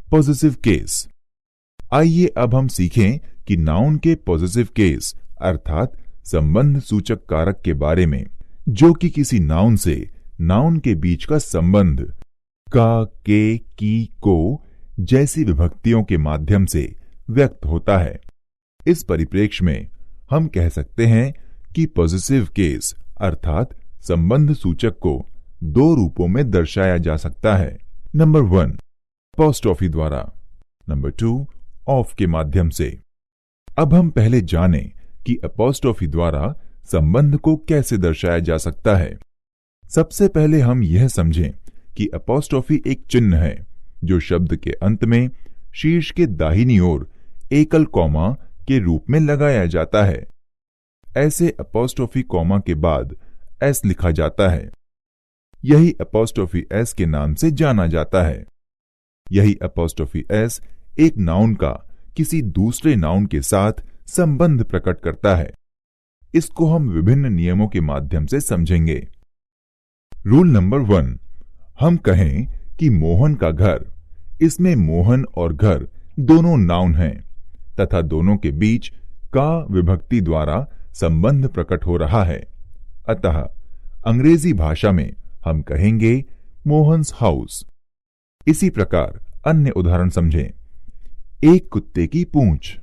Possessive case. आइए अब हम सीखें कि नाउन के पॉसेसिव केस अर्थात संबंध सूचक कारक के बारे में, जो कि किसी नाउन से नाउन के बीच का संबंध का, के, की, को जैसी विभक्तियों के माध्यम से व्यक्त होता है। इस परिप्रेक्ष्य में हम कह सकते हैं कि पॉसेसिव केस अर्थात संबंध सूचक को दो रूपों में दर्शाया जा सकता है। नंबर 1 अपॉस्ट्रोफी द्वारा, नंबर 2 ऑफ के माध्यम से। अब हम पहले जानें कि अपॉस्ट्रोफी द्वारा संबंध को कैसे दर्शाया जा सकता है। सबसे पहले हम यह समझें कि अपॉस्ट्रोफी एक चिन्ह है जो शब्द के अंत में शीर्ष के दाहिनी ओर एकल कॉमा के रूप में लगाया जाता है। ऐसे अपॉस्ट्रोफी कॉमा के बाद एस लिखा जाता है। यही अपॉस्ट्रोफी एस के नाम से जाना जाता है। यही अपॉस्ट्रोफी एस एक नाउन का किसी दूसरे नाउन के साथ संबंध प्रकट करता है। इसको हम विभिन्न नियमों के माध्यम से समझेंगे। रूल नंबर 1, हम कहें कि मोहन का घर, इसमें मोहन और घर दोनों नाउन हैं तथा दोनों के बीच का विभक्ति द्वारा संबंध प्रकट हो रहा है। अतः अंग्रेजी भाषा में हम कहेंगे मोहन्स हाउस। इसी प्रकार अन्य उदाहरण समझें। एक कुत्ते की पूंछ।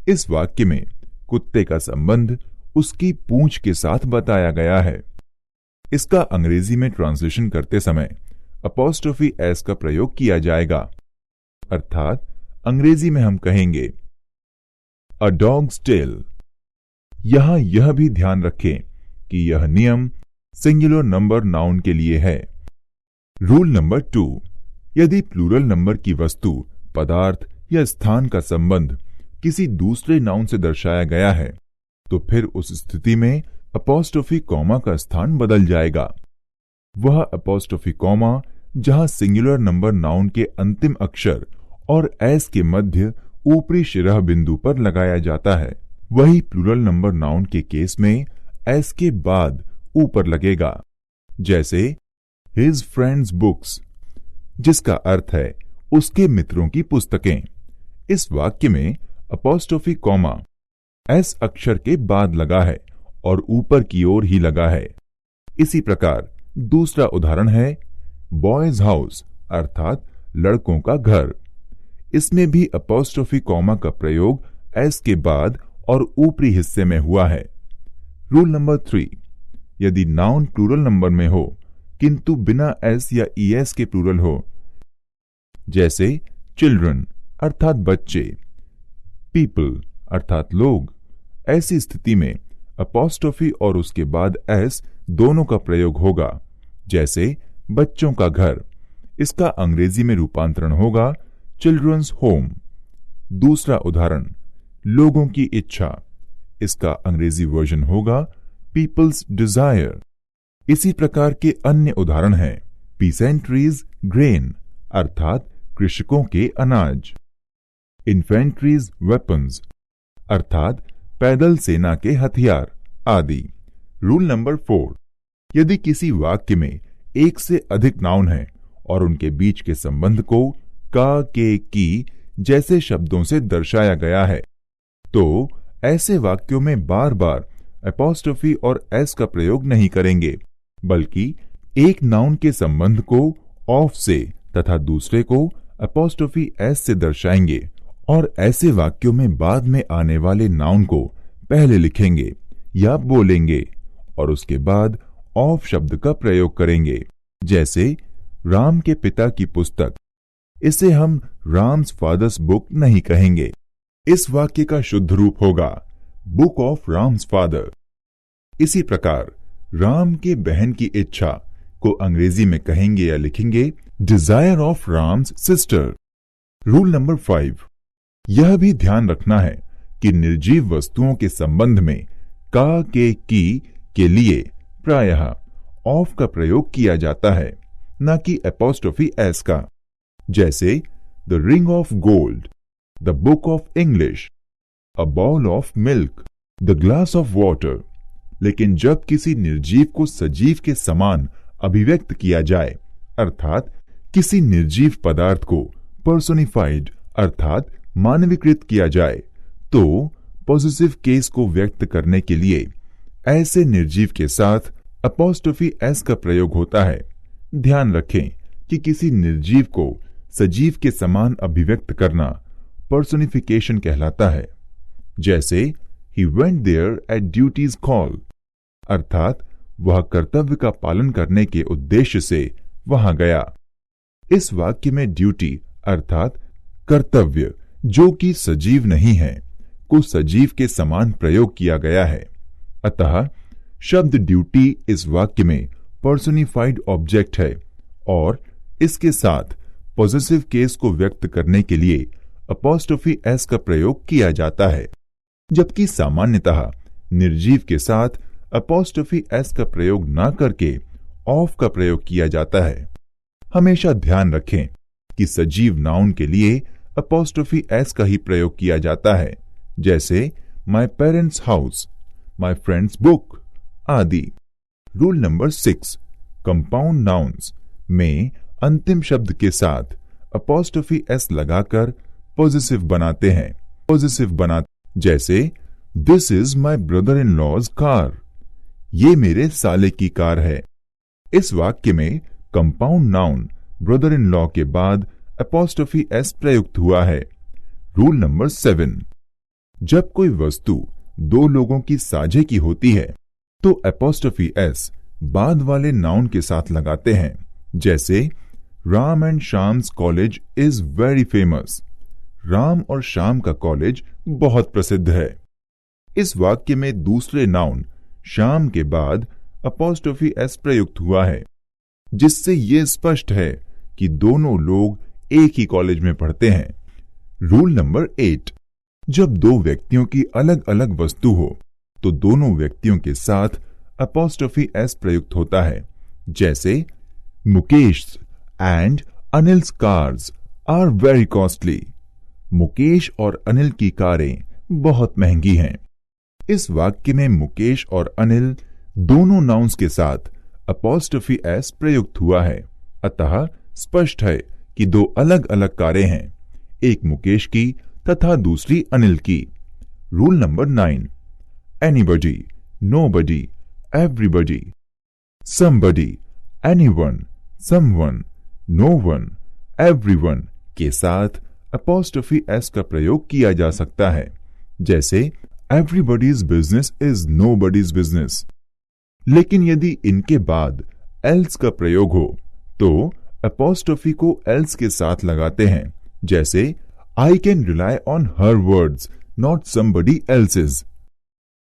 इस वाक्य में कुत्ते का संबंध उसकी पूंछ के साथ बताया गया है। इसका अंग्रेजी में ट्रांसलेशन करते समय अपॉस्ट्रोफी एस का प्रयोग किया जाएगा। अर्थात अंग्रेजी में हम कहेंगे अ डॉग्स टेल। यहां यह भी ध्यान रखें कि यह नियम सिंगुलर नंबर नाउन के लिए है। रूल नंबर 2, यदि प्लूरल नंबर की वस्तु, पदार्थ या स्थान का संबंध किसी दूसरे नाउन से दर्शाया गया है तो फिर उस स्थिति में अपॉस्ट्रोफी कॉमा का स्थान बदल जाएगा। वह अपॉस्ट्रोफी कॉमा जहां सिंगुलर नंबर नाउन के अंतिम अक्षर और एस के मध्य ऊपरी शिरः बिंदु पर लगाया जाता है, वही प्लूरल नंबर नाउन के केस में एस के बाद ऊपर लगेगा। जैसे हिज फ्रेंड्स बुक्स, जिसका अर्थ है उसके मित्रों की पुस्तकें। इस वाक्य में अपॉस्ट्रोफी कॉमा एस अक्षर के बाद लगा है और ऊपर की ओर ही लगा है। इसी प्रकार दूसरा उदाहरण है बॉयज हाउस अर्थात लड़कों का घर। इसमें भी अपॉस्ट्रोफी कॉमा का प्रयोग एस के बाद और ऊपरी हिस्से में हुआ है। रूल नंबर 3, यदि नाउन प्लूरल नंबर में हो किंतु बिना एस या ईएस के प्लूरल हो, जैसे चिल्ड्रन अर्थात बच्चे, पीपल अर्थात लोग, ऐसी स्थिति में अपॉस्ट्रोफी और उसके बाद एस दोनों का प्रयोग होगा। जैसे बच्चों का घर, इसका अंग्रेजी में रूपांतरण होगा चिल्ड्रंस होम। दूसरा उदाहरण लोगों की इच्छा, इसका अंग्रेजी वर्जन होगा पीपल्स डिजायर। इसी प्रकार के अन्य उदाहरण हैं पीसेंट्रीज ग्रेन अर्थात कृषकों के अनाज, इन्फेंट्रीज वेपन्स अर्थात पैदल सेना के हथियार आदि। रूल नंबर 4, यदि किसी वाक्य में एक से अधिक नाउन है और उनके बीच के संबंध को का, के, की जैसे शब्दों से दर्शाया गया है तो ऐसे वाक्यों में बार बार अपॉस्ट्रोफी और एस का प्रयोग नहीं करेंगे, बल्कि एक नाउन के संबंध को ऑफ से तथा दूसरे को अपॉस्ट्रोफी एस से दर्शाएंगे और ऐसे वाक्यों में बाद में आने वाले नाउन को पहले लिखेंगे या बोलेंगे और उसके बाद ऑफ शब्द का प्रयोग करेंगे। जैसे राम के पिता की पुस्तक, इसे हम राम्स फादर्स बुक नहीं कहेंगे। इस वाक्य का शुद्ध रूप होगा बुक ऑफ राम्स फादर। इसी प्रकार राम के बहन की इच्छा को अंग्रेजी में कहेंगे या लिखेंगे desire of Ram's sister. Rule number 5, यह भी ध्यान रखना है कि निर्जीव वस्तुओं के संबंध में का, की के लिए प्रायः ऑफ का प्रयोग किया जाता है, न कि अपॉस्ट्रोफी एस का। जैसे the ring of gold, the book of English, a bowl of milk, the glass of water. लेकिन जब किसी निर्जीव को सजीव के समान अभिव्यक्त किया जाए, अर्थात किसी निर्जीव पदार्थ को पर्सोनिफाइड अर्थात मानवीकृत किया जाए तो पॉजिटिव केस को व्यक्त करने के लिए ऐसे निर्जीव के साथ अपॉस्ट्रोफी एस का प्रयोग होता है। ध्यान रखें कि किसी निर्जीव को सजीव के समान अभिव्यक्त करना पर्सोनिफिकेशन कहलाता है। जैसे he went there at duty's call अर्थात वह कर्तव्य का पालन करने के उद्देश्य से वहां गया। इस वाक्य में ड्यूटी अर्थात कर्तव्य जो कि सजीव नहीं है को सजीव के समान प्रयोग किया गया है। अतः शब्द ड्यूटी इस वाक्य में पर्सोनिफाइड ऑब्जेक्ट है और इसके साथ पॉजिटिव केस को व्यक्त करने के लिए अपॉस्ट्रोफी एस का प्रयोग किया जाता है, जबकि सामान्यतः निर्जीव के साथ अपॉस्ट्रोफी एस का प्रयोग न करके ऑफ का प्रयोग किया जाता है। हमेशा ध्यान रखें कि सजीव नाउन के लिए अपॉस्ट्रोफी एस का ही प्रयोग किया जाता है, जैसे my parents house, my friends book आदि। रूल नंबर 6, कंपाउंड नाउन्स में अंतिम शब्द के साथ अपॉस्ट्रोफी एस लगाकर पॉजिटिव बनाते हैं। जैसे this is my brother in law's car, ये मेरे साले की कार है। इस वाक्य में compound noun brother in law के बाद अपॉस्ट्रोफी एस प्रयुक्त हुआ है। रूल नंबर 7, जब कोई वस्तु दो लोगों की साझे की होती है तो अपॉस्ट्रोफी एस बाद वाले नाउन के साथ लगाते हैं। जैसे Ram and Shyam's college is very famous, Ram और श्याम का कॉलेज बहुत प्रसिद्ध है। इस वाक्य में दूसरे नाउन श्याम के बाद अपॉस्ट्रोफी एस प्रयुक्त हुआ है, जिससे यह स्पष्ट है कि दोनों लोग एक ही कॉलेज में पढ़ते हैं। रूल नंबर 8, जब दो व्यक्तियों की अलग अलग वस्तु हो तो दोनों व्यक्तियों के साथ अपॉस्ट्रोफी एस प्रयुक्त होता है। जैसे Mukesh and Anil's cars are very costly, Mukesh और अनिल की कारें बहुत महंगी हैं। इस वाक्य में मुकेश और अनिल दोनों नाउन्स के साथ अपॉस्ट्रोफी एस प्रयुक्त हुआ है, अतः स्पष्ट है कि दो अलग अलग कारें हैं, एक मुकेश की तथा दूसरी अनिल की। Rule number 9, anybody, nobody, everybody, somebody, anyone, someone, known, everyone के साथ अपॉस्ट्रोफी एस का प्रयोग किया जा सकता है। जैसे everybody's business is nobody's business. लेकिन यदि इनके बाद एल्स का प्रयोग हो तो अपॉस्ट्रोफी को एल्स के साथ लगाते हैं। जैसे I can rely on her words not somebody else's.